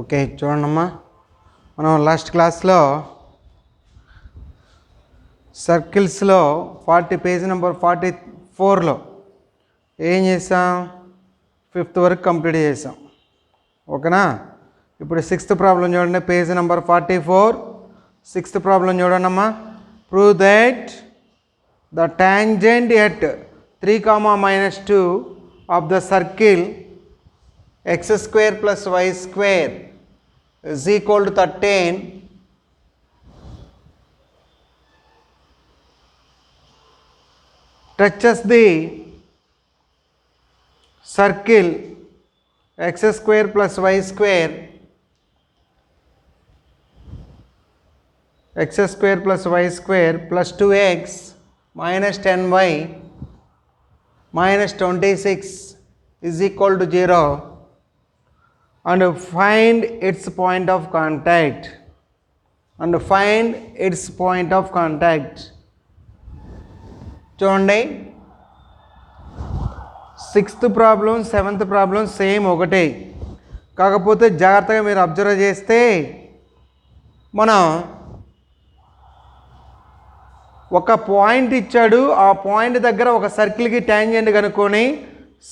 Okay చూడండమ్మా, మనం last క్లాస్లో సర్కిల్స్లో పేజ్ నెంబర్ 44లో ఏం చేసాం, 5th వరకు కంప్లీట్ చేసాం. ఓకేనా? ఇప్పుడు 6th ప్రాబ్లం చూడండి, పేజ్ నెంబర్ 44. 6th ప్రాబ్లం చూడండమ్మా. Prove that the tangent at 3, of the circle x square plus y square is equal to 13 touches the circle x square plus y square plus 2x minus 10y minus 26 is equal to 0 and find its point of contact. చూడండి, 6th problem 7th problem same ఒకటే, కాకపోతే జాగ్రత్తగా మీరు observe చేస్తే మనం ఒక point ఇచ్చాడు, ఆ పాయింట్ దగ్గర ఒక సర్కిల్కి ట్యాంజెంట్ కనుక్కొని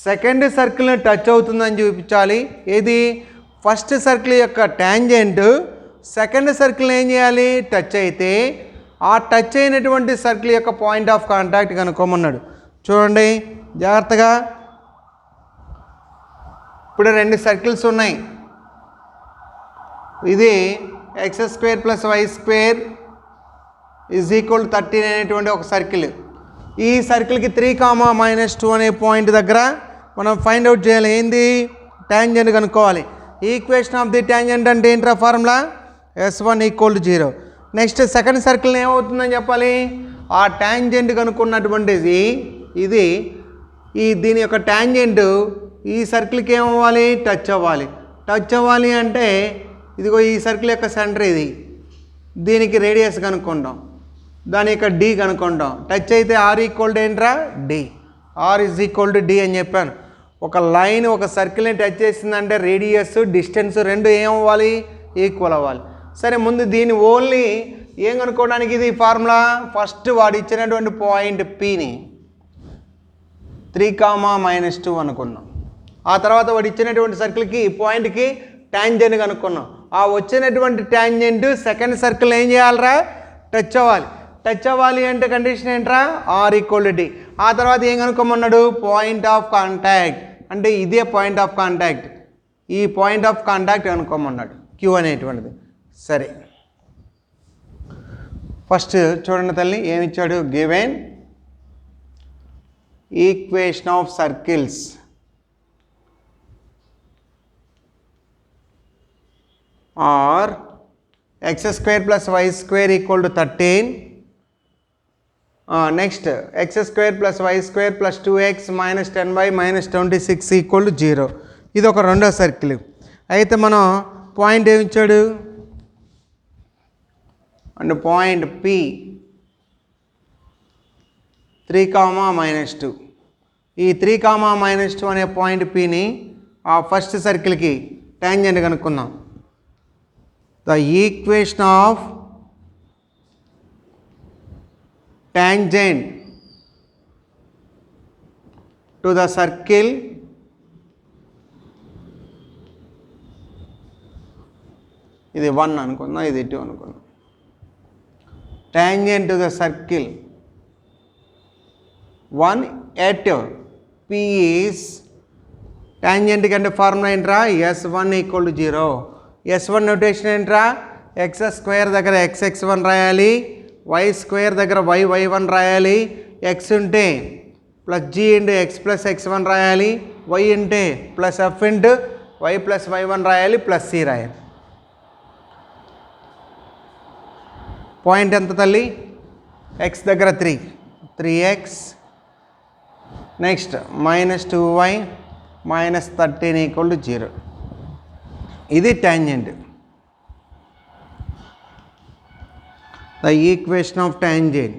సెకండ్ సర్కిల్ని టచ్ అవుతుందని చూపించాలి. ఏది? ఫస్ట్ సర్కిల్ యొక్క ట్యాంజెంట్ సెకండ్ సర్కిల్ని ఏం చేయాలి? టచ్ అయితే ఆ టచ్ అయినటువంటి సర్కిల్ యొక్క పాయింట్ ఆఫ్ కాంటాక్ట్ కనుక్కోమన్నాడు. చూడండి జాగ్రత్తగా. ఇప్పుడు 2 సర్కిల్స్ ఉన్నాయి. ఇది x² + y² is equal to 13 అనేటువంటి ఒక సర్కిల్. ఈ సర్కిల్కి 3, -2 అనే పాయింట్ దగ్గర మనం ఫైండ్ అవుట్ చేయాలి. ఏంది? ట్యాంజెంట్ కనుక్కోవాలి. ఈక్వేషన్ ఆఫ్ ది ట్యాంజెంట్ అంటే ఏంట్రా formula? S1 = 0. Next second circle ఏమవుతుందని చెప్పాలి? ఆ ట్యాంజెంట్ కనుక్కున్నటువంటిది ఇది, దీని యొక్క ట్యాంజెంట్ ఈ సర్కిల్కి ఏమవ్వాలి? టచ్ అవ్వాలి అంటే ఇదిగో ఈ సర్కిల్ యొక్క సెంటర్ ఇది, దీనికి రేడియస్ కనుక్కుంటాం, దాని యొక్క D కనుక్కుంటాం. టచ్ అయితే R = ఏంట్రా? D. R = D అని చెప్పాను. ఒక లైన్ ఒక సర్కిల్ని టచ్ చేసిందంటే రేడియస్ డిస్టెన్స్ రెండు ఏమవ్వాలి? ఈక్వల్ అవ్వాలి. సరే, ముందు దీన్ని ఓన్లీ ఏం కనుక్కోవడానికి ఇది ఫార్ములా? ఫస్ట్ వాడు ఇచ్చినటువంటి పాయింట్ Pని 3, -2 అనుకున్నాం. ఆ తర్వాత వాడు ఇచ్చినటువంటి సర్కిల్కి పాయింట్కి ట్యాంజెంట్ కనుక్కున్నాం. ఆ వచ్చినటువంటి ట్యాంజెంట్ సెకండ్ సర్కిల్ ఏం చేయాలరా? టచ్ అవ్వాలి అంటే కండిషన్ ఏంట్రా? R = D. ఆ తర్వాత ఏం కనుక్కోమన్నాడు? Point of contact. అంటే ఇదే పాయింట్ ఆఫ్ కాంటాక్ట్, ఈ పాయింట్ ఆఫ్ కాంటాక్ట్ కనుక్కోమన్నాడు, Q అనేటువంటిది. సరే, ఫస్ట్ చూడండి తల్లి ఏమిచ్చాడు? Given equation of circles are x² + y² = 13. Next x² + y² plus 2x minus 10y minus 26 = 0. ఇది ఒక రెండో సర్కిల్. అయితే మనం పాయింట్ ఏమి ఇచ్చాడు? అండ్ పాయింట్ P 3, ఈ 3, -2 అనే పాయింట్ Pని ఆ ఫస్ట్ సర్కిల్కి ట్యాంజెంట్ కనుక్కుందాం. The equation of tangent to the circle ఇది 1 అనుకుందాం, ఇది 2 అనుకుందాం. tangent to the circle 1 at P is tangent కంటే ఫార్ములా ఏంట్రా? S1 = 0. S1 నోటేషన్ ఏంట్రా? x² దగ్గర x1 రాయాలి, y² దగ్గర y1 రాయాలి, x ఉంటే +g × x + x1 రాయాలి, y ఉంటే +f × y + y1 రాయాలి, +c రాయాలి. పాయింట్ ఎంత తల్లి? x దగ్గర 3x, నెక్స్ట్ -2y -13 = 0. ఇది tangent. The equation of tangent.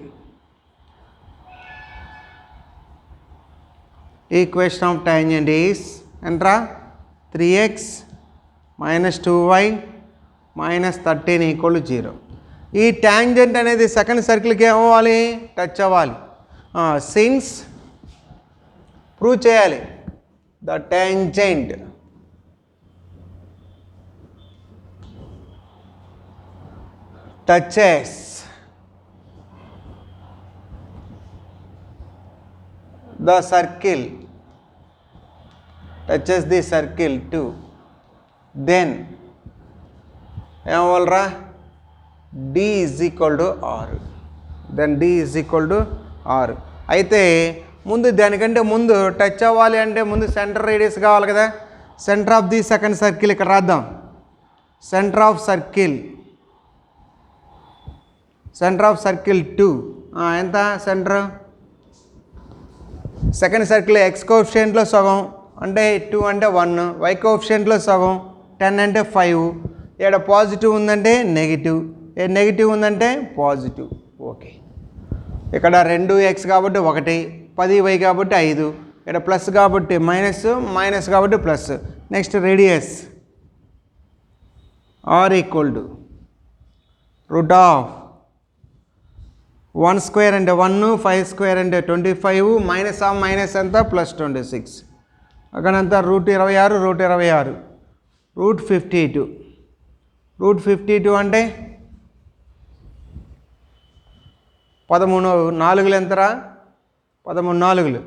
Equation of tangent is entra 3x minus 2y minus 13 equal to 0. ఈ ట్యాంజెంట్ అనేది సెకండ్ సర్కిల్కి ఏమవ్వాలి, టచ్ అవ్వాలి. సిన్స్ ప్రూవ్ చేయాలి. The tangent touches the circle, touches the circle too, then ఏమవ్వాలరా, d is equal to r. then d is equal to r. అయితే ముందు దానికంటే ముందు touch అవ్వాలి అంటే ముందు సెంటర్ రేడియస్ కావాలి కదా. Centre of the second circle ఇక్కడ రాద్దాం. సెంటర్ ఆఫ్ సర్కిల్ 2 ఎంత సెంటర్, సెకండ్ సర్కిల్ ఎక్స్ కోఎఫిషియంట్లో సగం అంటే 2 అంటే 1, వై కోఎఫిషియంట్లో సగం 10 అంటే 5. ఇక్కడ పాజిటివ్ ఉందంటే నెగిటివ్, నెగిటివ్ ఉందంటే పాజిటివ్. ఓకే, ఇక్కడ 2x కాబట్టి 1, 10y కాబట్టి 5, ఇక్కడ ప్లస్ కాబట్టి మైనస్, మైనస్ కాబట్టి plus. Next radius r equal to root of 1 square అంటే 1, 5 స్క్వేర్ అంటే 25, మైనస్ ఆఫ్ మైనస్ ఎంత ప్లస్ 26. అక్కడంతా రూట్ 26, రూట్ 26, రూట్ 52. రూట్ 52 అంటే 13 4 ఎంతరా, 13 4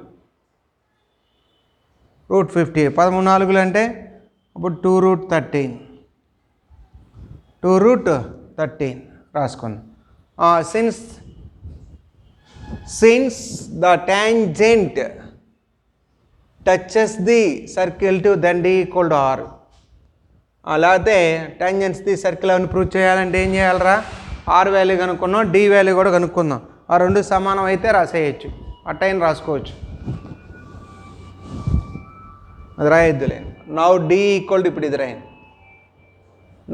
రూట్ 50. 13 4 అంటే అప్పుడు 2 రూట్ 13, 2 రూట్ 13 రాసుకోండి. Since the tangent touches the circle to then d equal to r. అలాగే టాంజెంట్స్ ది సర్కిల్ అని ప్రూవ్ చేయాలంటే ఏం చేయాలరా, r వాల్యూ కనుక్కున్నాం, d వాల్యూ కూడా కనుక్కుందాం. ఆ రెండు సమానం అయితే రాసేయచ్చు, అట్టైన రాసుకోవచ్చు, అది రాయొద్దులే. నౌ d ఈక్వల్ టు, ఇప్పుడు ఇది రాయండి.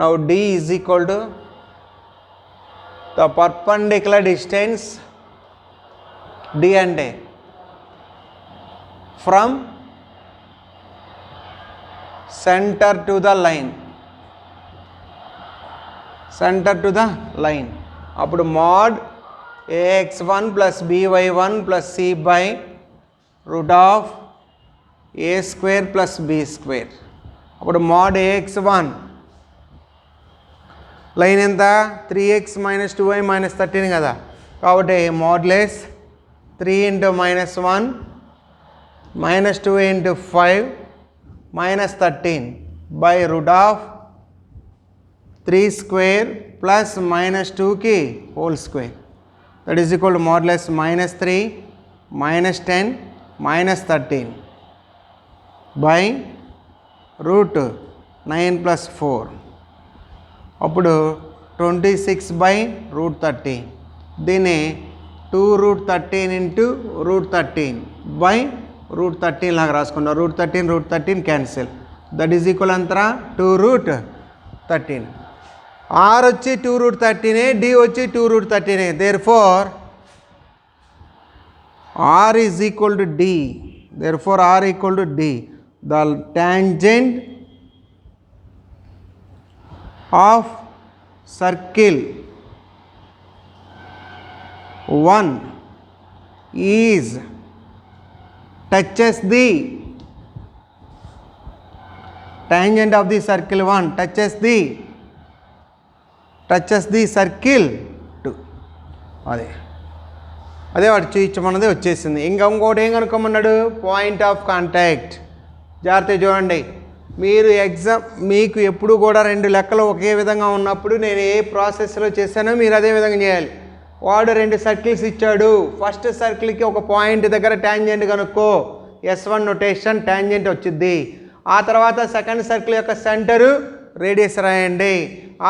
Now d is equal to the perpendicular distance, d అంటే from centre to the line, centre to the line. అప్పుడు mod ax1 plus by1 plus c by root of a square plus b square. అప్పుడు mod ax1 line ఎంత, 3x minus 2y minus 13 కదా, కాబట్టి modulus 3 into -1 minus 2 into 5 minus 13 by root of 3 square plus minus 2కి whole square. That is equal to modulus -3 minus 10 minus 13 by root 9 plus 4. అప్పుడు 26 by root 30. దీన్ని 2 root 13 into root 13 by root 13 లాగా రాసుకున్నాం. Root 13 cancel. That is equal అంతరా 2 root 13. R వచ్చి 2 root 13, D వచ్చి 2 root 13. Therefore R is equal to D. Therefore are equal to d. The tangent of circle 1 is touches the tangent of the circle 1 touches the circle 2. అదే వాడు చూపించమన్నది వచ్చేసింది. ఇంకోటి ఏం కనుక్కోమన్నాడు, point of contact. జాగ్రత్త చూడండి, మీరు మీకు ఎప్పుడు కూడా 2 లెక్కలు ఒకే విధంగా ఉన్నప్పుడు నేను ఏ ప్రాసెస్లో చేశానో మీరు అదే విధంగా చేయాలి. వాడు 2 సర్కిల్స్ ఇచ్చాడు. ఫస్ట్ సర్కిల్కి ఒక పాయింట్ దగ్గర ట్యాంజెంట్ కనుక్కో, S1 నొటేషన్ ట్యాంజెంట్ వచ్చింది. ఆ తర్వాత సెకండ్ సర్కిల్ యొక్క సెంటరు రేడియస్ రాయండి.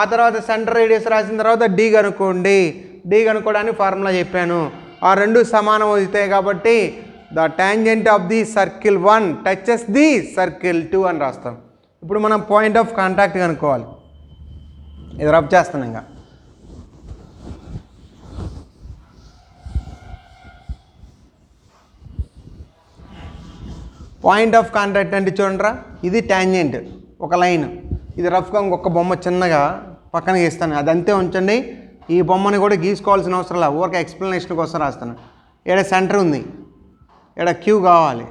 ఆ తర్వాత సెంటర్ రేడియస్ రాసిన తర్వాత డి కనుక్కోండి. డి కనుక్కోవడానికి ఫార్ములా చెప్పాను. ఆ రెండు సమానం అవుతాయి కాబట్టి the tangent of the circle 1 touches the circle 2 అని రాస్తాం. ఇప్పుడు మనం పాయింట్ ఆఫ్ కాంటాక్ట్ కనుక్కోవాలి. ఇది రబ్ చేస్తాను. ఇంకా పాయింట్ ఆఫ్ కాంటాక్ట్ అంటే చూడండిరా, ఇది ట్యాంజెంట్ ఒక లైన్, ఇది రఫ్గా ఇంకొక బొమ్మ చిన్నగా పక్కన గీస్తాను, అది అంతే ఉంచండి. ఈ బొమ్మని కూడా గీసుకోవాల్సిన అవసరం లేదు, ఊరికే ఎక్స్ప్లెనేషన్ కోసం రాస్తాను. ఇక్కడ సెంటర్ ఉంది, ఇక్కడ క్యూ కావాలి,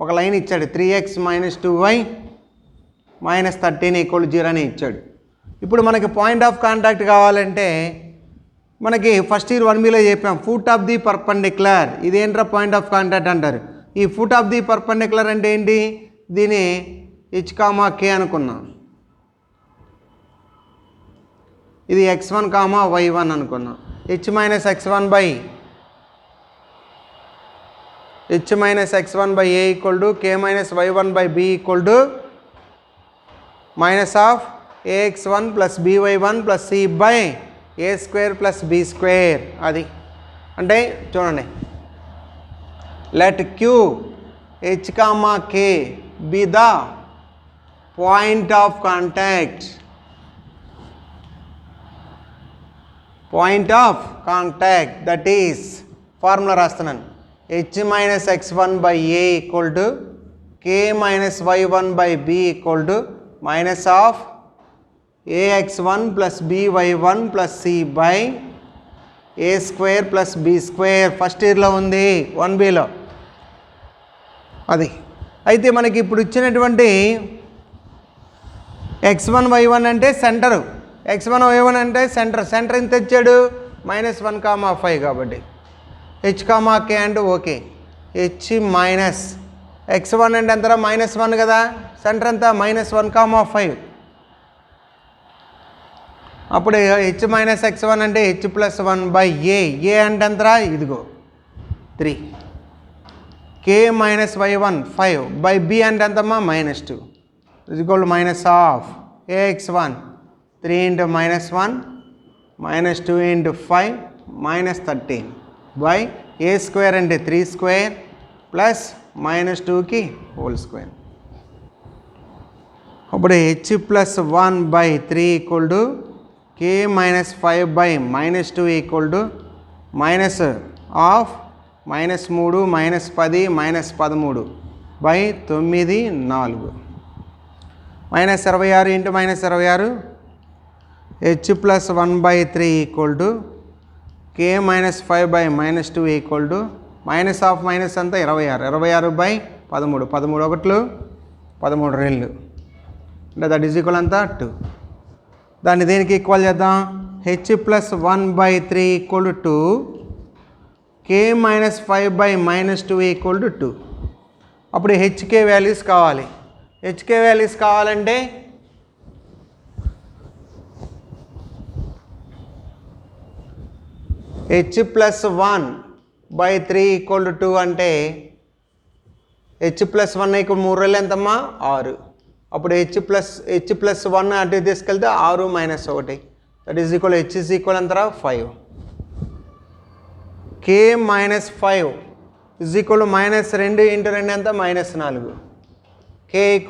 ఒక లైన్ ఇచ్చాడు 3x - 2y - 13 = 0 అని ఇచ్చాడు. ఇప్పుడు మనకి పాయింట్ ఆఫ్ కాంటాక్ట్ కావాలంటే మనకి ఫస్ట్ ఇయర్ 1Bలో చెప్పాం, ఫుట్ ఆఫ్ ది పర్పెండిక్యులర్. ఇదేంట్రా పాయింట్ ఆఫ్ కాంటాక్ట్ అంటారు. ఈ ఫుట్ ఆఫ్ ది పర్పెండిక్యులర్ అంటే ఏంటి, దీని h, k అనుకున్నాం, ఇది x1, y1 అనుకున్నాం. h - x1 by a = k - y1 by b = -ax1 + by1 + c by a² + b². అది అంటే చూడండి, let q h, k be the point of contact. Point of contact, that is formula రాస్తున్నాను, h - x1 by a = k - y1 by b = -ax1 + by1 + c by a² + b². First ఇయర్లో ఉంది 1Bలో అది. అయితే మనకి ఇప్పుడు ఇచ్చినటువంటి x1 y1 అంటే centre, x1 y1 అంటే సెంటర్ ఎంత ఇచ్చాడు, -1, 5 కాబట్టి h, k అంటే ఓకే. h - x1 అంటే ఎంత, -1 కదా, సెంటర్ ఎంత -1, 5. అప్పుడు h - x1 అంటే h + 1 by a. a అంటే ఎంతరా, ఇదిగో 3. k - y1 5 by b అంటే ఎంతమ్మా, -2 = -ax1 3 × -1 -2 × 5 -13 by a² అంటే 3² ప్లస్ -2కి హోల్ స్క్వేర్. అప్పుడు h + 1 by 3 = k - 5 by -2 = -3 -10 -13 by 9 4 -26 × -26 h + 1 by 3 = k - 5 by -2 = -(-) అంతా 26 by 13 13 ఒకట్లు 13 2 అంటే దట్ ఈజ్ ఈక్వల్ అంతా 2. దాన్ని దేనికి ఈక్వల్ చేద్దాం, h + 1 by 3 = 2, k - 5 by -2 = 2. అప్పుడు hk వాల్యూస్ కావాలి. hk వాల్యూస్ కావాలంటే h + 1 by 3 = 2 అంటే h + 1 = 3 రెళ్ళు ఎంతమ్మా, 6. అప్పుడు h + 1 అటు తీసుకెళ్తే 6 - 1 that is equal h is equal అంతరా 5. k - 5 ఈజ్ ఈక్వల్ -2 × 2 ఎంత, -4. k =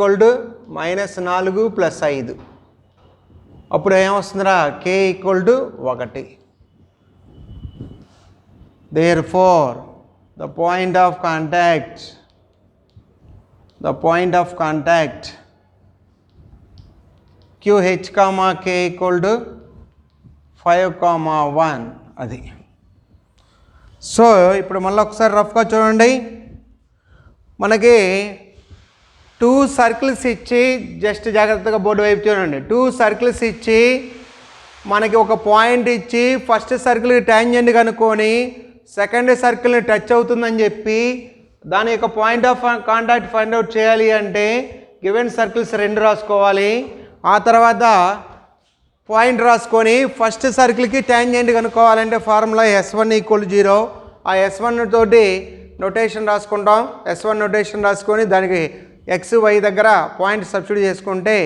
-4 + 5. అప్పుడు ఏమొస్తుందిరా, k = 1. Therefore the point of contact QH, k = 5, 1 అది. సో ఇప్పుడు మళ్ళీ ఒకసారి రఫ్గా చూడండి, మనకి 2 సర్కిల్స్ ఇచ్చి, జస్ట్ జాగ్రత్తగా బోర్డు వైపు చూడండి, 2 సర్కిల్స్ ఇచ్చి మనకి ఒక పాయింట్ ఇచ్చి ఫస్ట్ సర్కిల్కి ట్యాంజెంట్ కనుక్కొని సెకండ్ సర్కిల్ని టచ్ అవుతుందని చెప్పి దాని యొక్క point of contact find out చేయాలి అంటే గివెన్ సర్కిల్స్ 2 రాసుకోవాలి. ఆ తర్వాత పాయింట్ రాసుకొని ఫస్ట్ సర్కిల్కి ట్యాంజెంట్ కనుక్కోవాలంటే ఫార్ములా S1 = 0. ఆ S1 తోటి నొటేషన్ రాసుకుంటాం. S1 నొటేషన్ రాసుకొని దానికి x, y దగ్గర పాయింట్ సబ్స్టిట్యూట్ చేసుకుంటే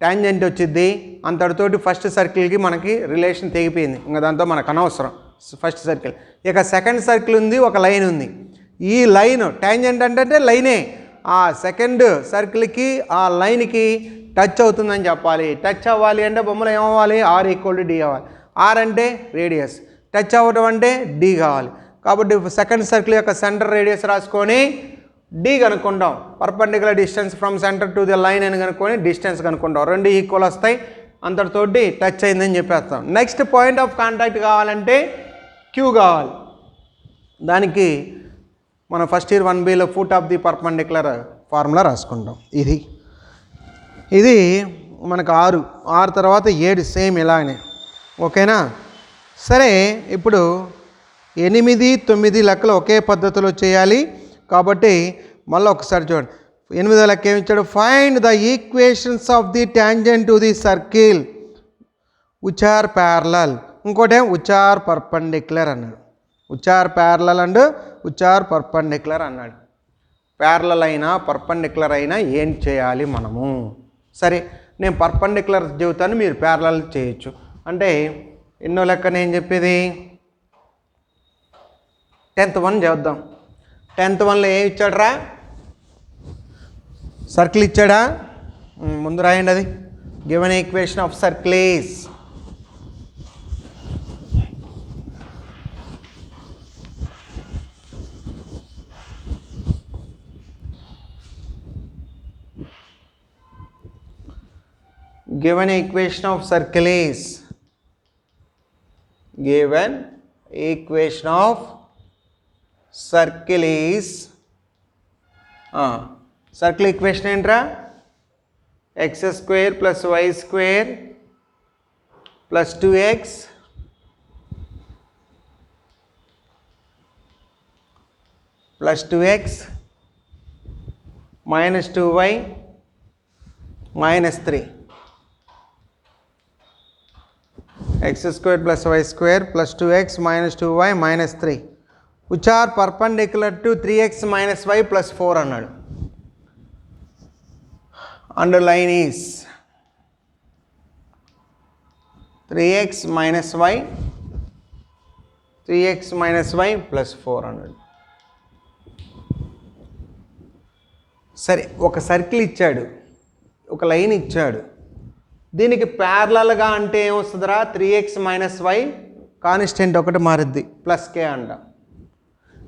ట్యాంజెంట్ వచ్చింది. అంతటితోటి ఫస్ట్ సర్కిల్కి మనకి రిలేషన్ తెగిపోయింది, ఇంకా దాంతో మనకు అనవసరం ఫస్ట్ సర్కిల్. ఇక సెకండ్ సర్కిల్ ఉంది, ఒక లైన్ ఉంది. ఈ లైన్ ట్యాంజెంట్ అంటే లైనే, ఆ సెకండ్ సర్కిల్కి ఆ లైన్కి టచ్ అవుతుందని చెప్పాలి. టచ్ అవ్వాలి అంటే బొమ్మలో ఏమవ్వాలి, R = D అవ్వాలి. R అంటే రేడియస్, టచ్ అవ్వడం అంటే D కావాలి. కాబట్టి సెకండ్ సర్కిల్ యొక్క సెంటర్ రేడియస్ రాసుకొని డి కనుక్కుంటాం, perpendicular distance from centre to the line అని కనుక్కొని డిస్టెన్స్ కనుక్కుంటాం. రెండు ఈక్వల్ వస్తాయి, అంతటితోటి టచ్ అయిందని చెప్పేస్తాం. నెక్స్ట్ పాయింట్ ఆఫ్ కాంటాక్ట్ కావాలంటే క్యూ కావాలి. దానికి మనం ఫస్ట్ ఇయర్ 1Bలో foot of the perpendicular formula రాసుకుంటాం. ఇది మనకు 6 తర్వాత 7 సేమ్ ఇలానే. ఓకేనా? సరే, ఇప్పుడు 8, 9 లెక్కలు ఒకే పద్ధతిలో చేయాలి కాబట్టి మళ్ళీ ఒకసారి చూడండి. 8వ లెక్క ఏమి ఇచ్చాడు? Find the equations of the tangent to the circle which are parallel. ఇంకోటి విచ్ ఆర్ పర్పెండిక్యులర్ అన్నాడు. Which are parallel and which are perpendicular అన్నాడు. ప్యారలల్ అయినా పర్పెండిక్యులర్ అయినా ఏం చేయాలి మనము? సరే, నేను పర్పెండిక్యులర్ చెబుతాను, మీరు ప్యారలల్ చేయొచ్చు. అంటే ఎన్నో లెక్క నేను చెప్పేది 10th 1 చేద్దాం. 10th 1లో ఏమి ఇచ్చాడరా? సర్కిల్ ఇచ్చాడా? ముందు రాయండి అది. Given equation of circle is given equation of circle is circle equation ఏంట్రా? x² + y² + 2x + 2x - 2y - 3. x² + y² + 2x - 2y - 3 which are perpendicular to 3x - y + 4 అన్నాడు. And line is 3x - y + 4 అన్నాడు. సరే, ఒక circle ఇచ్చాడు, ఒక line ఇచ్చాడు. దీనికి ప్యారలల్గా అంటే ఏమొస్తుందిరా? 3x - y కాన్స్టెంట్ ఒకటి మారుద్ది, +k అంట.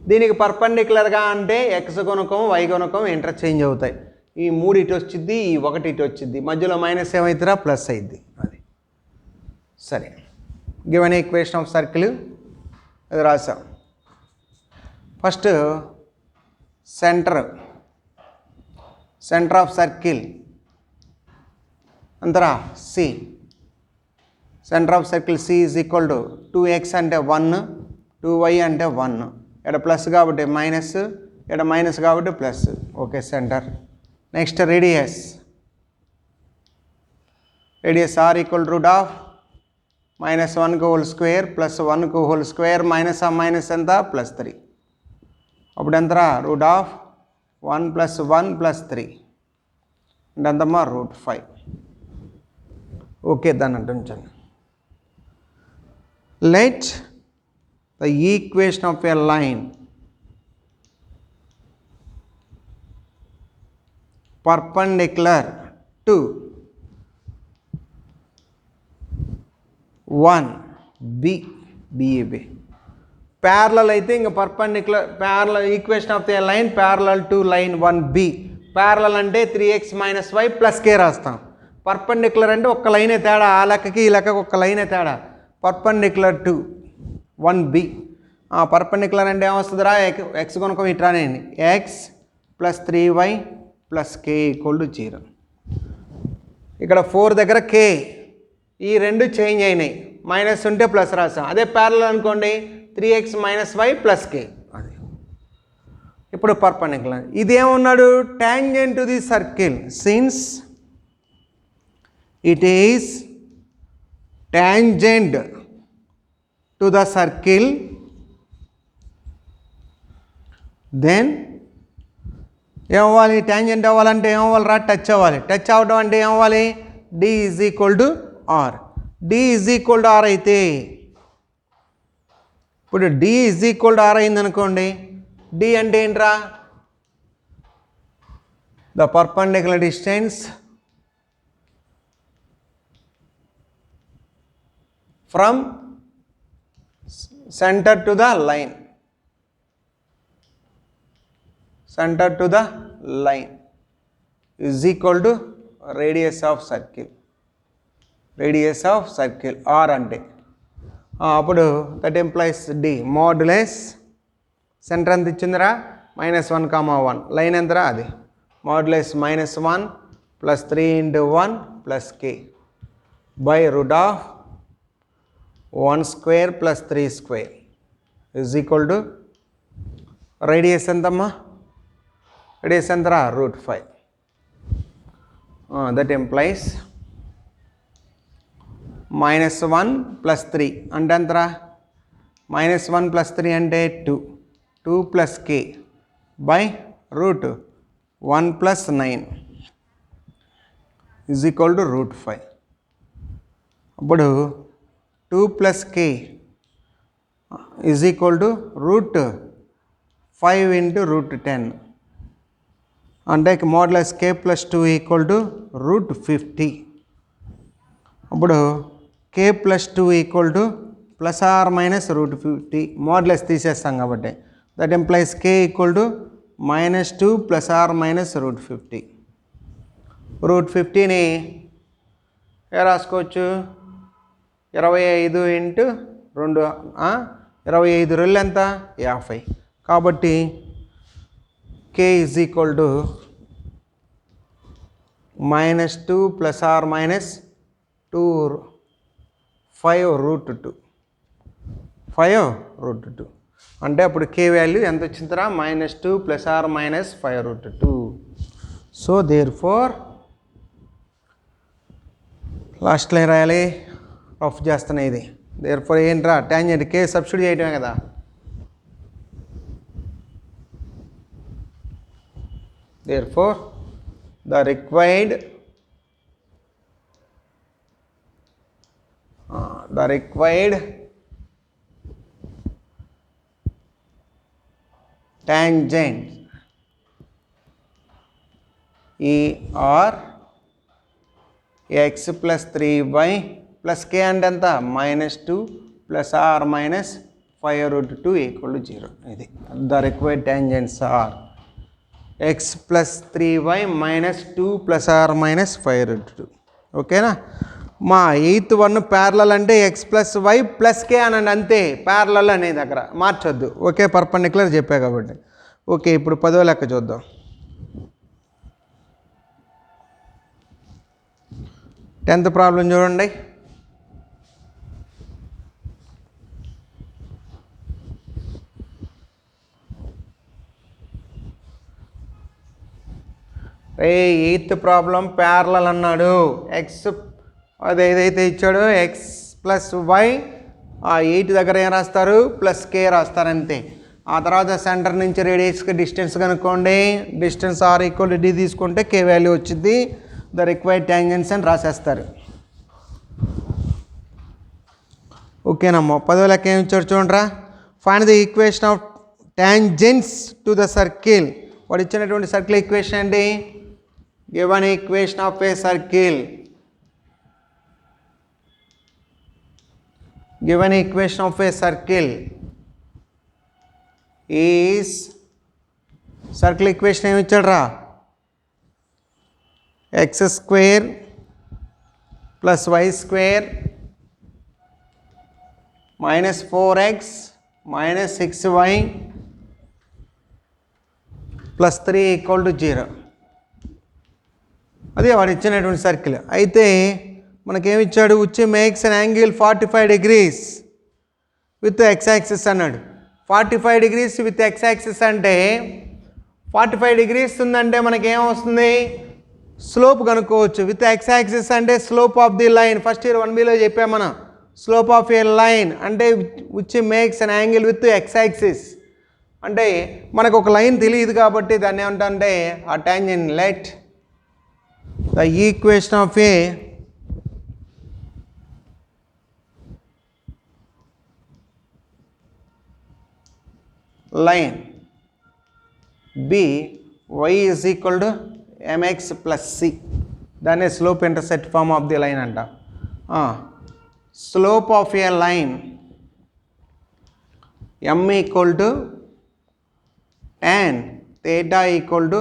దీనికి పర్పెండిక్యులర్గా అంటే x గుణకం y గుణకం ఇంటర్చేంజ్ అవుతాయి. ఈ 3 ఇటు వచ్చిద్ది, ఈ 1 ఇటు వచ్చిద్ది, మధ్యలో మైనస్ ఏమవుతుందిరా? ప్లస్ అయింది. అది సరే. గివెన్ ఈక్వేషన్ ఆఫ్ సర్కిల్ అది రాసాం. ఫస్ట్ సెంటర్ ఆఫ్ సర్కిల్ అంతరా C. Centre of circle C = 2x అంటే 1, 2y అంటే 1. ఇక్కడ ప్లస్ కాబట్టి మైనస్, ఇక్కడ మైనస్ కాబట్టి plus. Okay, centre. Next radius r = -1² + 1² minus ఎంత? +3. అప్పుడు ఎంతరా? √1 + 1 + 3 అంటే ఎంతమ్మా? √5. ఓకే, దాన్ని అంటుంచండి. Let the equation of a line perpendicular to 1B parallel అయితే ఇంకా perpendicular parallel equation of the line parallel to line 1B. Parallel అంటే 3x - y + k రాస్తాం. పర్పెండిక్యులర్ అంటే ఒక్క లైనే తేడా, ఆ లెక్కకి ఈ లెక్కకి ఒక్క లైనే తేడా. Perpendicular to 1B. పర్పెండిక్యులర్ అంటే ఏమొస్తుందిరా? x గుణకం ఇటు రానేయండి, x + 3y + k = 0. ఇక్కడ 4 దగ్గర k, ఈ రెండు చేంజ్ అయినాయి, మైనస్ ఉంటే ప్లస్ రాసాం. అదే ప్యారలల్ అనుకోండి, 3x - y + k. అది ఇప్పుడు పర్పెండిక్యులర్. ఇదేమన్నాడు? Tangent to the circle. Since it is tangent to the circle, then ఏమవ్వాలి? ట్యాంజెంట్ అవ్వాలంటే ఏమవ్వాలిరా? టచ్ అవ్వాలి. టచ్ అవ్వడం అంటే ఏమవ్వాలి? D = R. D = R అయితే ఇప్పుడు D = R అయిందనుకోండి, D అంటే ఏంట్రా? The perpendicular distance from center to the line. center to the line is equal to radius of circle. Radius of circle r అంటే అప్పుడు that implies d modulus centre ఎంత ఇచ్చిందిరా -1, line ఎంతరా అది modulus -1 plus 3 into 1 plus k by root of 1 square plus 3 square is equal to radius ఎంతమ్మా radius ఎంతరా √5. That employees -1 plus 3 అంటే ఎంతరా -1 ప్లస్ 3 అంటే 2 plus k by root 1 plus 9 is equal to √5. అప్పుడు 2 plus k is equal to √5 into √10 అంటే modulus k plus 2 equal to √50. అప్పుడు k plus 2 equal to plus or minus √50 modulus తీసేస్తాం కాబట్టి that implies k equal to -2 plus or minus √50. √50ని ఏ రాసుకోవచ్చు 25 into 2 25 2 ఎంత 50 కాబట్టి k is equal to -2 plus or minus 5 √2 అంటే అప్పుడు k వాల్యూ ఎంత వచ్చిందిరా -2 plus or minus 5 √2. So there four లాస్ట్లో ఏం రాయాలి రఫ్ చేస్తున్నా ఇది దేర్ ఫోర్ ఏంట్రా టాంజెంట్ k సబ్స్టిట్యూట్ చేయటమే కదా there four the required tangent er x plus 3y plus k అంటే ఎంత -2 plus r minus 5 √2 equal to 0. ఇది the required tangents are x plus 3y minus 2 plus r minus 5 √2. ఓకేనా మా 8th one parallel అంటే x plus why plus కే అనండి అంతే parallel అనే దగ్గర మార్చొద్దు ఓకే పర్పెండిక్యులర్ చెప్పా కాబట్టి ఓకే ఇప్పుడు 10వ లెక్క చూద్దాం 10th ప్రాబ్లం చూడండి ఎయిత్ ప్రాబ్లం ప్యారలల్ అన్నాడు ఎక్స్ అది ఏదైతే ఇచ్చాడో ఎక్స్ ప్లస్ వై ఆ 8 దగ్గర ఏం రాస్తారు ప్లస్ కే రాస్తారు అంతే ఆ తర్వాత సెంటర్ నుంచి రేడియస్కి డిస్టెన్స్ కనుక్కోండి distance r equal to d తీసుకుంటే కే వాల్యూ వచ్చింది ద రిక్వైర్డ్ ట్యాంజెంట్స్ అని రాసేస్తారు ఓకేనమ్మా 10వ లెక్క ఏమి ఇచ్చాడు చూడరా find the equation of tangents to the circle వాడు ఇచ్చినటువంటి సర్కిల్ ఈక్వేషన్ ఏంటి given equation of a circle given equation of a circle is circle equation ఏమి ఇచ్చాడురా x square plus y square minus 4x minus 6y plus 3 equal to 0 అదే వాడు ఇచ్చినటువంటి circle అయితే మనకేమిచ్చాడు which makes an angle 45 degrees with x axis అన్నాడు 45 degrees with x axis అంటే 45 degrees ఉందంటే మనకేం వస్తుంది స్లోప్ కనుక్కోవచ్చు విత్ x axis అంటే slope of the line first year 1bలో చెప్పాం మనం స్లోప్ ఆఫ్ ఏ లైన్ అంటే which makes an angle with x axis అంటే మనకు ఒక లైన్ తెలియదు కాబట్టి దాన్ని ఏమంటే ఆ tangent let the equation of A line b y is equal to mx plus c దాన్ని slope intercept form of the line అంట slope of a line m equal to tan theta equal to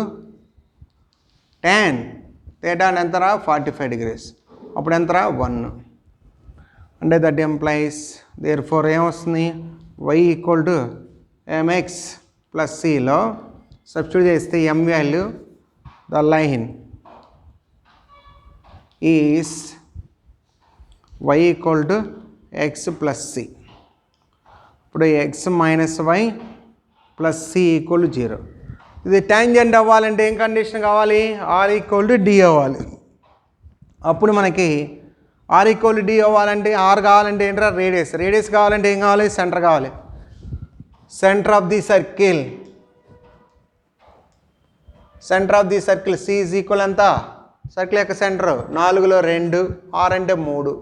tan. theta అంటే ఎంతరా 45 degrees. అప్పుడు ఎంతరా 1. అంటే that implies therefore ఏమొస్తుంది y equal to mx plus cలో substitute చేస్తే m value the line is y equal to x plus c. ఇప్పుడు x minus y plus c equal to 0. ఇది ట్యాంజెంట్ అవ్వాలంటే ఏం కండిషన్ కావాలి r ఈక్వల్ టు d అవ్వాలి. అప్పుడు మనకి r ఈక్వల్ టు d అవ్వాలంటే r కావాలంటే ఏంట్రా రేడియస్ కావాలంటే ఏం కావాలి సెంటర్ కావాలి. Centre of the circle c is equal ఎంత సర్కిల్ యొక్క సెంటర్ 4లో 2 r అంటే 3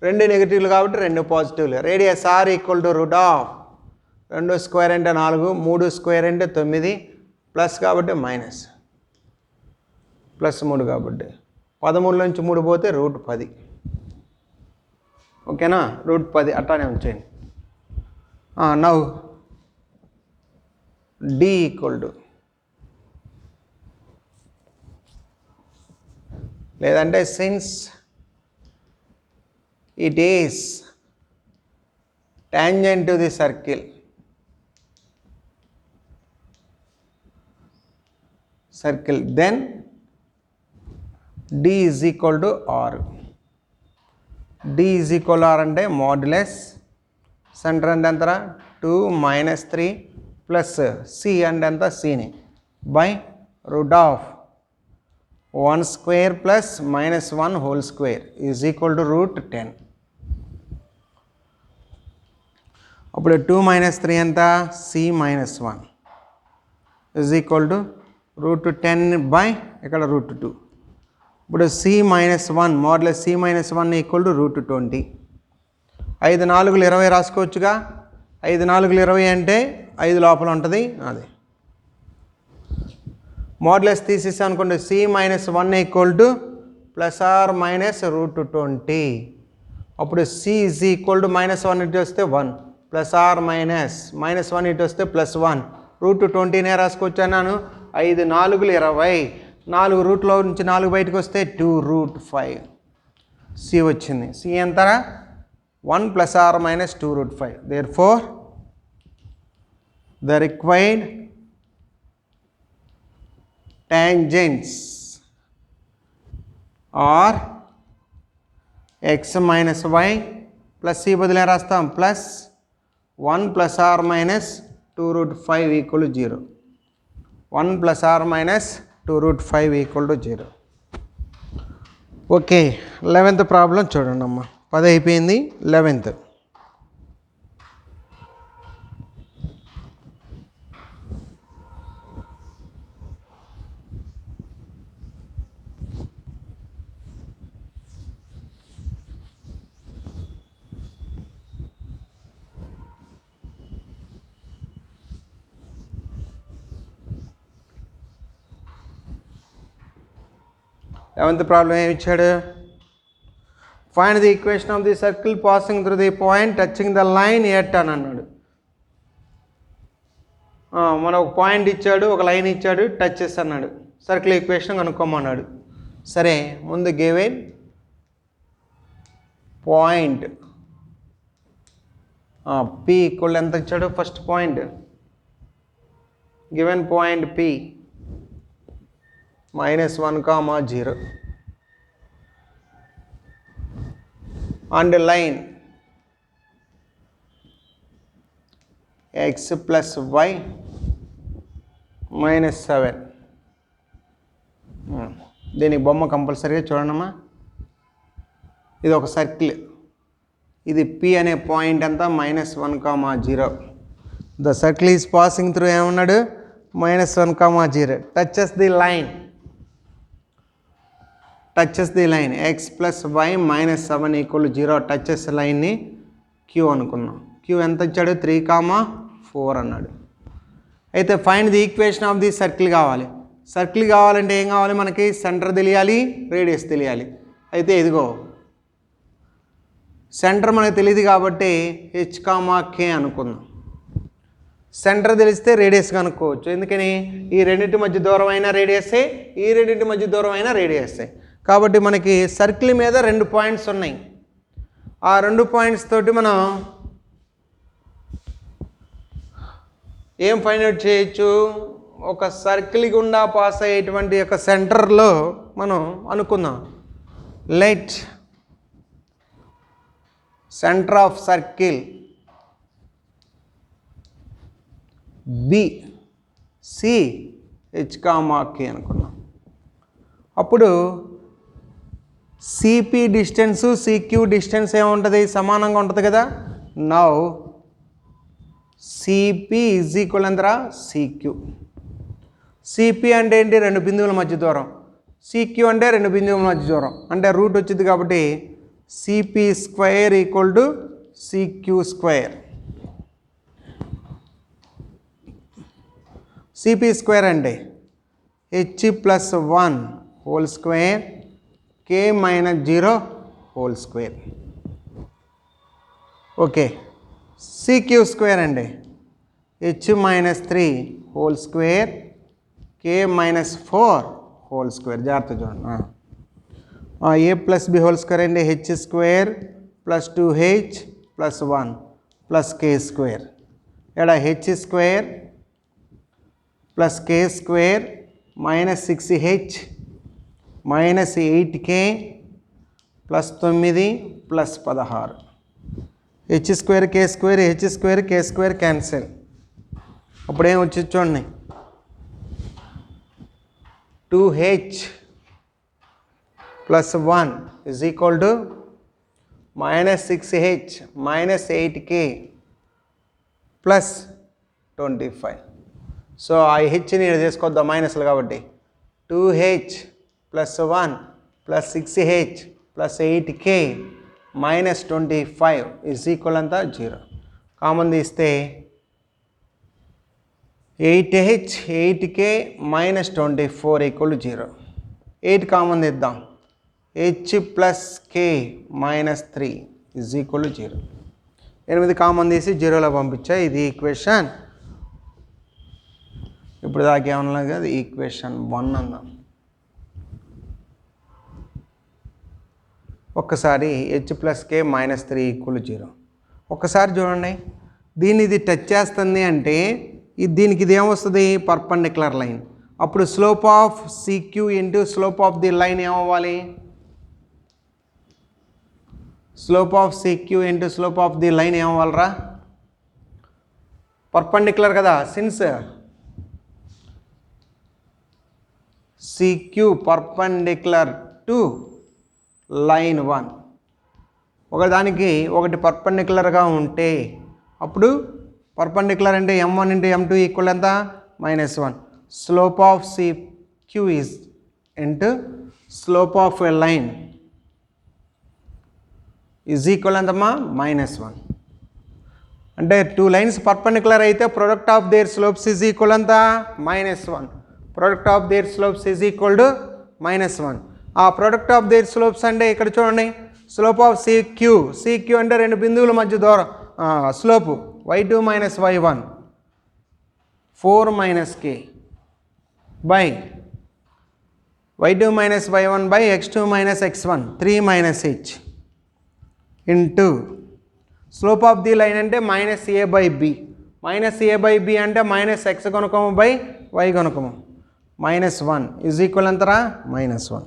2 నెగిటివ్లు కాబట్టి 2 పాజిటివ్లు. Radius r equal to root of 2 square అంటే 4 3 స్క్వేర్ అంటే 9 ప్లస్ కాబట్టి మైనస్ ప్లస్ 3 కాబట్టి 13 నుంచి 3 పోతే రూట్ 10. ఓకేనా రూట్ 10 అట్లానే ఉంచేయండి. నౌ d ఈక్వల్ టు లేదంటే since it is tangent to the circle then d is equal to r. d is equal to r అంటే మోడ్యులస్ సెంటర్ అంటే ఎంతరా 2 మైనస్ 3 ప్లస్ c అంటే ఎంత cని by root of 1 square plus minus 1 whole square is equal to root 10. అప్పుడు 2 minus 3 ఎంత c minus 1 is equal to root 10 by ఇక్కడ root 2. ఇప్పుడు c minus 1 modulus c minus 1 equal to root 20. 5 4 20 రాసుకోవచ్చుగా. 5 4 20 అంటే 5 లోపల ఉంటుంది అది. మోడ్యులస్ తీసేసి అనుకోండి c minus 1 equal to plus or minus root 20. అప్పుడు c is equal to minus 1 ఇటు వస్తే 1 ప్లస్ ఆర్ మైనస్ 1 ఇటు వస్తే ప్లస్ 1 రూట్ 20నే రాసుకోవచ్చు అన్నాను. 5 4 20 4 రూట్లో నుంచి 4 బయటకు వస్తే 2 రూట్ 5 c వచ్చింది. c ఎంతరా 1 plus or minus 2 root 5. Therefore the required tangents are x minus y plus c బదులే రాస్తాం plus 1 plus or minus 2 root 5 equal to 0. 1 plus or minus 2 root 5 equal to 0. Okay 11th problem చూడండి అమ్మా. 10 అయిపోయింది 11th. Seventh problem ఏమి ఇచ్చాడు find the equation of the circle passing through the point touching the line at అని అన్నాడు. మన ఒక point ఇచ్చాడు ఒక లైన్ ఇచ్చాడు టచ్ చేసి అన్నాడు సర్కిల్ ఈక్వేషన్ కనుక్కోమన్నాడు. సరే ముందు గివెన్ పాయింట్ p ఈక్వల్ ఎంత ఇచ్చాడు first point given point p -1, 0 and line x plus y -7. దీనికి బొమ్మ కంపల్సరీగా చూడండమ్మా. ఇది ఒక సర్కిల్. ఇది p అనే పాయింట్ అంతా -1, 0. The circle is passing through ఏమన్నాడు -1, 0 touches the line x plus y -7 equal 0 touches లైన్ని q అనుకున్నాం. q ఎంత ఇచ్చాడు 3, 4 అన్నాడు. అయితే find the equation of the circle కావాలి. సర్కిల్ కావాలంటే ఏం కావాలి మనకి సెంటర్ తెలియాలి రేడియస్ తెలియాలి. అయితే ఇదిగో సెంటర్ మనకు తెలియదు కాబట్టి h, k అనుకుందాం. సెంటర్ తెలిస్తే రేడియస్ కనుక్కోవచ్చు. ఎందుకని ఈ రెండింటి మధ్య దూరం అయినా రేడియసే, ఈ రెండింటి మధ్య దూరం అయినా రేడియసే. కాబట్టి మనకి సర్కిల్ మీద 2 పాయింట్స్ ఉన్నాయి. ఆ 2 పాయింట్స్ తోటి మనం ఏం ఫైండ్ అవుట్ చేయొచ్చు? ఒక సర్కిల్ గుండా పాస్ అయ్యేటువంటి ఒక సెంటర్లో మనం అనుకుందాం. Let centre of circle be C H కామాకి అనుకున్నాం. అప్పుడు సిపి డిస్టెన్స్ సిక్యూ డిస్టెన్స్ ఏముంటుంది? సమానంగా ఉంటుంది కదా. నౌ సిపి ఈజ్ ఈక్వల్ ఎంతరా? సిక్యూ. సిపి అంటే ఏంటి? 2 బిందువుల మధ్య దూరం. సిక్యూ అంటే 2 బిందువుల మధ్య దూరం, అంటే రూట్ వచ్చింది కాబట్టి CP square equal to CQ square. CP square అంటే h+1 whole square k-0 whole square. Okay. CQ square అంటే h-3 whole square k-4 whole square. జాగ్రత్త చూడండి. a+b హోల్ స్క్వేర్ అంటే h square plus 2h plus 1 plus k square. ఇక్కడ h square plus k square minus 6h minus 8k plus 9 plus 16. h square k square h square k square cancel. అప్పుడేం వచ్చి చూడండి, 2h plus 1 is equal to minus 6h minus 8k plus 25. So ఆ హెచ్ని తీసుకొద్దాం మైనస్లు కాబట్టి 2h plus 1 plus 6h plus 8k minus 25 is equal అంతా 0. Common తీస్తే 8h 8k minus 24 equal 0. 8 common తీద్దాం, h plus k minus 3 is equal 0. 8 common తీసి 0లో పంపించా. ఇది ఈక్వేషన్. ఇప్పుడు దాకా ఏమన్నా కదా, ఈక్వేషన్ 1 అందాం. ఒక్కసారి h+k మైనస్ 3 ఈక్వల్ 0. ఒక్కసారి చూడండి, దీన్ని ఇది టచ్ చేస్తుంది అంటే దీనికి ఇది ఏమొస్తుంది? Perpendicular line. అప్పుడు slope of CQ into slope of the line ఏమవ్వాలి? Slope of CQ into slope of the line ఏమవ్వాలరా? పర్పెండిక్యులర్ కదా. Since CQ perpendicular to line 1, ఒకదానికి ఒకటి పర్పెండిక్యులర్గా ఉంటే అప్పుడు పర్పెండిక్యులర్ అంటే m1 ఇంటూ m2 ఈక్వల్ ఎంత? -1. Slope of CQ is into slope of a line is equal ఎంతమ్మా? -1. అంటే 2 లైన్స్ పర్పెండిక్యులర్ అయితే product of their slopes is equal ఎంత? -1. Product of their slopes is equal to -1. ఆ product of their slopes అంటే ఇక్కడ చూడండి, slope of CQ అంటే 2 బిందువుల మధ్య దూరం slope y2 minus y1 4 minus k by y2 minus y1 by x2 minus x1 3 minus h into slope of the line అంటే -a/b. -a/b అంటే మైనస్ x గుణకము బై y గుణకము -1 ఈజ్ ఈక్వల్ ఎంతరా? -1.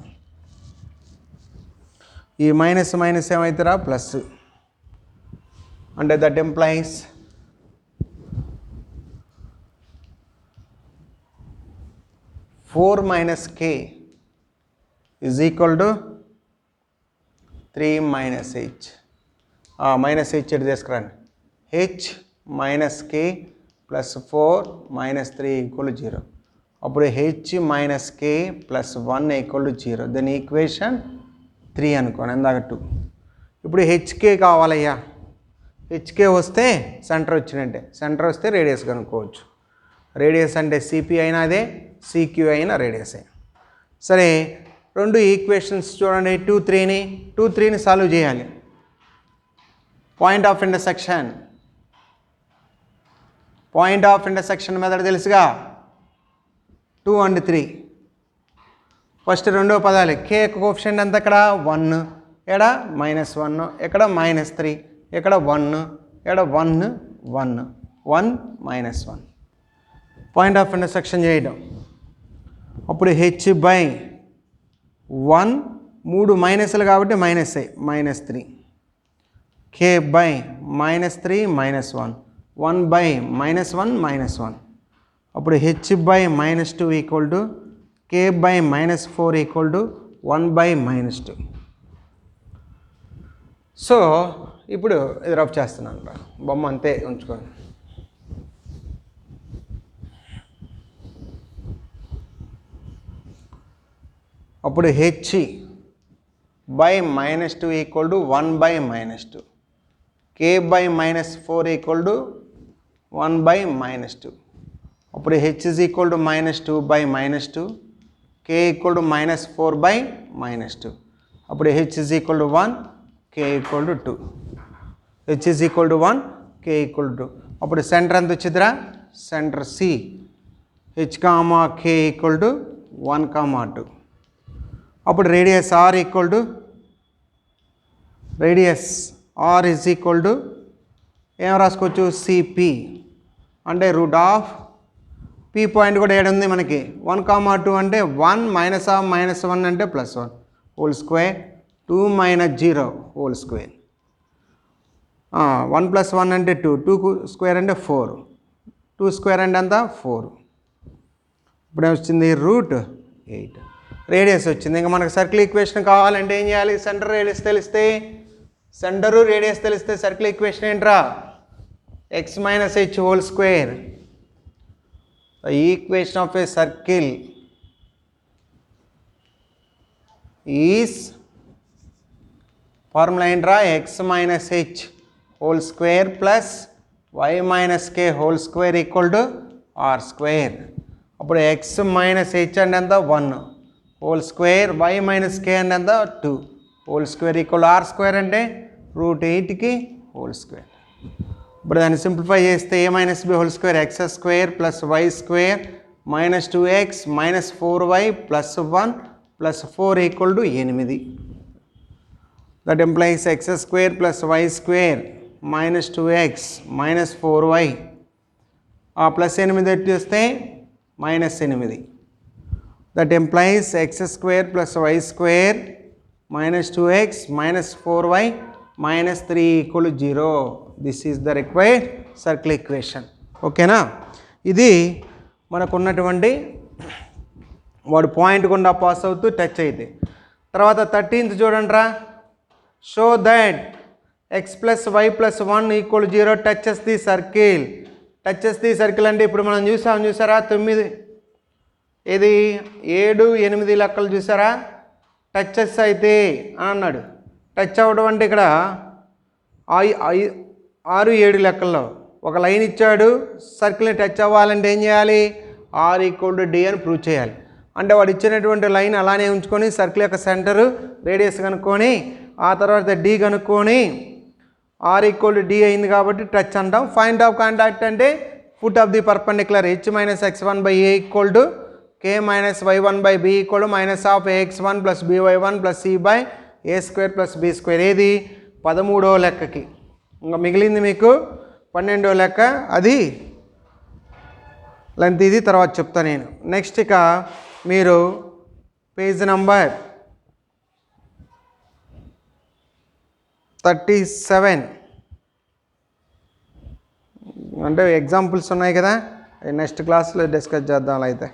ఈ మైనస్ మైనస్ ఏమవుతారా? Plus. అంటే that implies 4 minus k is equal to 3 minus h. Minus h ఇటు తీసుకురండి. h minus k plus 4 minus 3 equal 0. అప్పుడు h minus k plus 1 equal 0. దాని ఈక్వేషన్ 3 అనుకోండి, ఇందాక 2. ఇప్పుడు hk కావాలయ్యా. hk వస్తే సెంటర్ వచ్చినట్టే. సెంటర్ వస్తే రేడియస్ కనుక్కోవచ్చు. రేడియస్ అంటే సిపి అయినా అదే, సిక్యూ అయినా రేడియసే. సరే, 2 ఈక్వేషన్స్ చూడండి. 2, 3ని సాల్వ్ చేయాలి. Point of intersection point of intersection method తెలుసుగా 2 and 3 ఫస్ట్ రెండో పదాలు k యొక్క కోఎఫిషియంట్ ఎంత ఇక్కడ 1 ఇక్కడ -1 ఇక్కడ -3 ఇక్కడ 1 ఇక్కడ 1 1 1 -1 పాయింట్ ఆఫ్ ఇంటర్సెక్షన్ చేయడం అప్పుడు h బై 1 3 మైనస్లు కాబట్టి మైనస్ -3 k బై -3 -1 1 బై -1 -1 అప్పుడు h by -2 equal to k by -4 equal to 1 by -2. So ఇప్పుడు ఇది రఫ్ చేస్తున్నాను రా బొమ్మ అంతే ఉంచుకోండి. అప్పుడు h by -2 equal to 1 by -2 k by -4 equal to 1 by -2 అప్పుడు h is equal to -2 by -2 k equal to -4 by -2 అప్పుడు h is equal to 1 k equal to 2 h is equal to 1 k equal to 2 అప్పుడు centre ఎంత వచ్చిందిరా centre c h comma k equal to 1 comma 2 అప్పుడు radius r equal to radius r is equal to ఏం రాసుకోవచ్చు cp అంటే root of p point కూడా ఏడు ఉంది మనకి 1,2 అంటే 1 -1 అంటే +1 హోల్ స్క్వేర్ 2 - 0 హోల్ స్క్వేర్ 1 + 1 అంటే 2 2 స్క్వేర్ అంటే 4 2 స్క్వేర్ అంటే అంతా 4 ఇప్పుడు వచ్చింది √8 రేడియస్ వచ్చింది. ఇంకా మనకు సర్కిల్ ఈక్వేషన్ కావాలంటే ఏం చేయాలి సెంటర్ రేడియస్ తెలిస్తే సెంటరు రేడియస్ తెలిస్తే సర్కిల్ ఈక్వేషన్ ఏంట్రా x - h whole square. The equation of a circle is formula ఏంట్రా x - h whole square plus y - k whole square equal to r square. అప్పుడు x - h అంటే ఎంత 1 whole square y - k అంటే ఎంత 2 whole square equal r square అంటే √8కి whole square. ఇప్పుడు దాన్ని simplify చేస్తే a - b whole square x square plus y square -2x -4y plus 1 plus 4 equal to 8. That employees x square plus y square -2x -4y ఆ plus 8 ఎట్టి వస్తే -8. That employees x square plus y square -2x -4y -3 equal 0. This is the required circle equation. ఓకేనా, ఇది మనకున్నటువంటి వాడు point గుండా pass అవుతూ touch అయితే. తర్వాత 13th చూడండి రా, show that x + y + 1 equal 0 touches the circle. Touches the circle అంటే ఇప్పుడు మనం చూసారా 9 ఇది 7 8 లెక్కలు చూసారా టచెస్ అయితే అని అన్నాడు. టచ్ అవ్వడం అంటే ఇక్కడ 6 7 లెక్కల్లో ఒక లైన్ ఇచ్చాడు, సర్కిల్ని టచ్ అవ్వాలంటే ఏం చేయాలి r = d అని ప్రూవ్ చేయాలి. అంటే వాడు ఇచ్చినటువంటి లైన్ అలానే ఉంచుకొని సర్కిల్ యొక్క సెంటరు రేడియస్ కనుక్కొని ఆ తర్వాత d కనుక్కొని r = d అయింది కాబట్టి టచ్ అంటాం. పాయింట్ ఆఫ్ కాంటాక్ట్ అంటే foot of the perpendicular h - x1/a = k - y1/b - ax1 + by1 + c/a² + b². ఏది 13వ లెక్కకి. ఇంకా మిగిలింది మీకు 12వ లెక్క, అది లెంత్ ఇది తర్వాత చెప్తాను నేను. నెక్స్ట్ ఇక మీరు పేజ్ నంబర్ 37 అంటే ఎగ్జాంపుల్స్ ఉన్నాయి కదా, నెక్స్ట్ క్లాస్లో డిస్కస్ చేద్దాం అయితే.